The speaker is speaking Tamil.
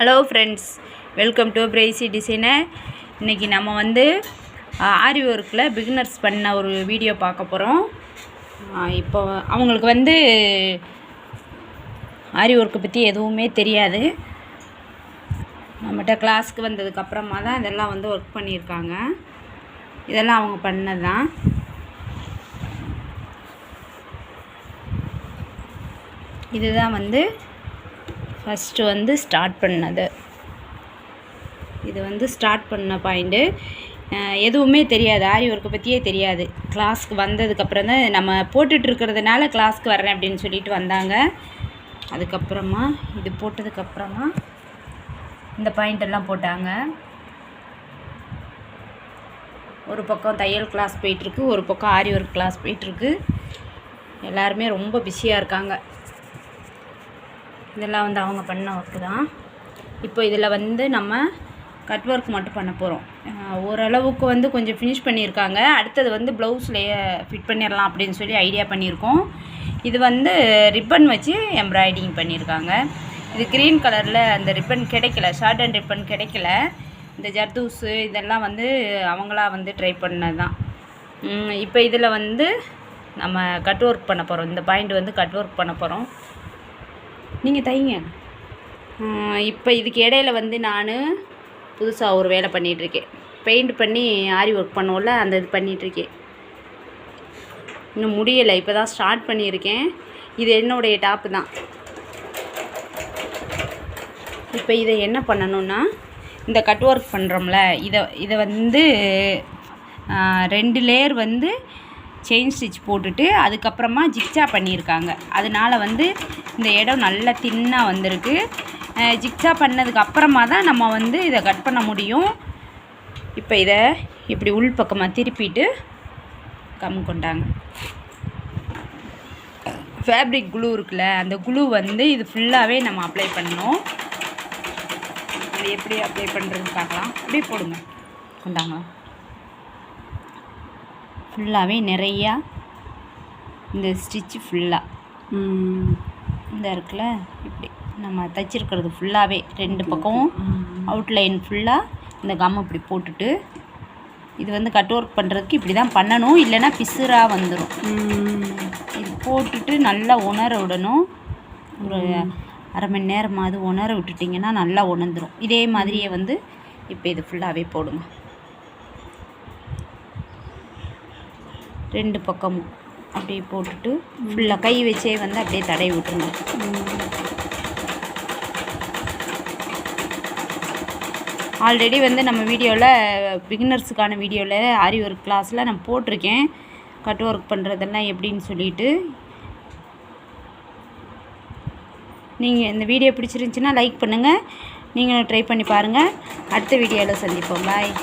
Hello friends, welcome to pricey designer. இன்றைக்கி நம்ம வந்து ஆரி ஒர்க்கில் பிகினர்ஸ் பண்ண ஒரு வீடியோ பார்க்க போகிறோம். இப்போ அவங்களுக்கு வந்து ஆரி ஒர்க்கை பற்றி எதுவுமே தெரியாது. நம்மகிட்ட கிளாஸ்க்கு வந்ததுக்கப்புறமா தான் இதெல்லாம் வந்து ஒர்க் பண்ணியிருக்காங்க. இதெல்லாம் அவங்க பண்ணது தான். இதுதான் வந்து ஃபஸ்ட்டு வந்து ஸ்டார்ட் பண்ணது. இது வந்து ஸ்டார்ட் பண்ண பாயிண்ட்டு. எதுவுமே தெரியாது, ஆரி ஒர்க்கை பற்றியே தெரியாது. கிளாஸ்க்கு வந்ததுக்கப்புறம் தான் நம்ம போட்டுட்ருக்கிறதுனால கிளாஸ்க்கு வர்றேன் அப்படின்னு சொல்லிட்டு வந்தாங்க. அதுக்கப்புறமா இது போட்டதுக்கப்புறமா இந்த பாயிண்டெல்லாம் போட்டாங்க. ஒரு பக்கம் தையல் கிளாஸ் போயிட்டுருக்கு, ஒரு பக்கம் ஆரி ஒர்க் கிளாஸ் போயிட்டுருக்கு. எல்லாருமே ரொம்ப பிஸியாக இருக்காங்க. இதெல்லாம் வந்து அவங்க பண்ண ஒர்க்கு தான். இப்போ இதில் வந்து நம்ம கட் ஒர்க் மட்டும் பண்ண போகிறோம். ஓரளவுக்கு வந்து கொஞ்சம் ஃபினிஷ் பண்ணியிருக்காங்க. அடுத்தது வந்து ப்ளவுஸ்லேயே ஃபிட் பண்ணிடலாம் அப்படின்னு சொல்லி ஐடியா பண்ணியிருக்கோம். இது வந்து ரிப்பன் வச்சு எம்ப்ராய்டிங் பண்ணியிருக்காங்க. இது க்ரீன் கலரில் அந்த ரிப்பன் கிடைக்கல, ஷார்ட் அண்ட் ரிப்பன் கிடைக்கல. இந்த ஜர்தூஸு இதெல்லாம் வந்து அவங்களா வந்து ட்ரை பண்ணது தான். இப்போ இதில் வந்து நம்ம கட் ஒர்க் பண்ண போகிறோம். இந்த பாயிண்ட் வந்து கட் ஒர்க் பண்ண போகிறோம். நீங்கள் தைங்க. இப்போ இதுக்கு இடையில வந்து நான் புதுசாக ஒரு வேலை பண்ணிகிட்ருக்கேன். பெயிண்ட் பண்ணி ஆரி ஒர்க் பண்ணுவோம்ல, அந்த இது பண்ணிகிட்ருக்கேன். இன்னும் முடியலை, இப்போ தான் ஸ்டார்ட் பண்ணியிருக்கேன். இது என்னுடைய டாப்பு தான். இப்போ இதை என்ன பண்ணணுன்னா, இந்த கட் ஒர்க் பண்ணுறோம்ல, இதை வந்து 2 லேயர் வந்து செயின் ஸ்டிச் போட்டுட்டு அதுக்கப்புறமா ஜிக்ஜா பண்ணியிருக்காங்க. அதனால் வந்து இந்த இடம் நல்லா தின்னாக வந்திருக்கு. ஜிக்ஜா பண்ணதுக்கு அப்புறமா தான் நம்ம வந்து இதை கட் பண்ண முடியும். இப்போ இதை இப்படி உள் பக்கமாக திருப்பிட்டு கொண்டாங்க. ஃபேப்ரிக் குளூ இருக்குல்ல, அந்த குளூ வந்து இது ஃபுல்லாகவே நம்ம அப்ளை பண்ணணும். அது எப்படி அப்ளை பண்ணுறதுன்னு பார்க்கலாம். அப்படியே போடுங்க, கொண்டாங்க. ஃபுல்லாகவே நிறையா இந்த ஸ்டிச்சு ஃபுல்லாக இந்த இருக்குல்ல, இப்படி நம்ம தைச்சிருக்கிறது ஃபுல்லாகவே 2 பக்கமும் அவுட்லைன் ஃபுல்லாக இந்த கம்மு இப்படி போட்டுட்டு, இது வந்து கட் ஒர்க் பண்ணுறதுக்கு இப்படி தான் பண்ணணும், இல்லைன்னா பிசுறாக வந்துடும். இது போட்டுட்டு நல்லா உணர விடணும். ஒரு அரை மணி நேரமாவது உணர விட்டுட்டிங்கன்னா நல்லா உணர்ந்துடும். இதே மாதிரியே வந்து இப்போ இது ஃபுல்லாகவே போடுங்க. 2 பக்கமும் அப்படியே போட்டுட்டு ஃபுல்லாக கை வச்சே வந்து அப்படியே தடவி விட்டுருங்க. ஆல்ரெடி வந்து நம்ம வீடியோவில் பிகினர்ஸுக்கான வீடியோவில் ஆரி ஒர்க் கிளாஸில் நான் போட்டிருக்கேன், கட் ஒர்க் பண்ணுறதெல்லாம் எப்படின்னு சொல்லிட்டு. நீங்கள் இந்த வீடியோ பிடிச்சிருந்துச்சின்னா லைக் பண்ணுங்கள். நீங்களும் ட்ரை பண்ணி பாருங்கள். அடுத்த வீடியோவில் சந்திப்போம். பாய்.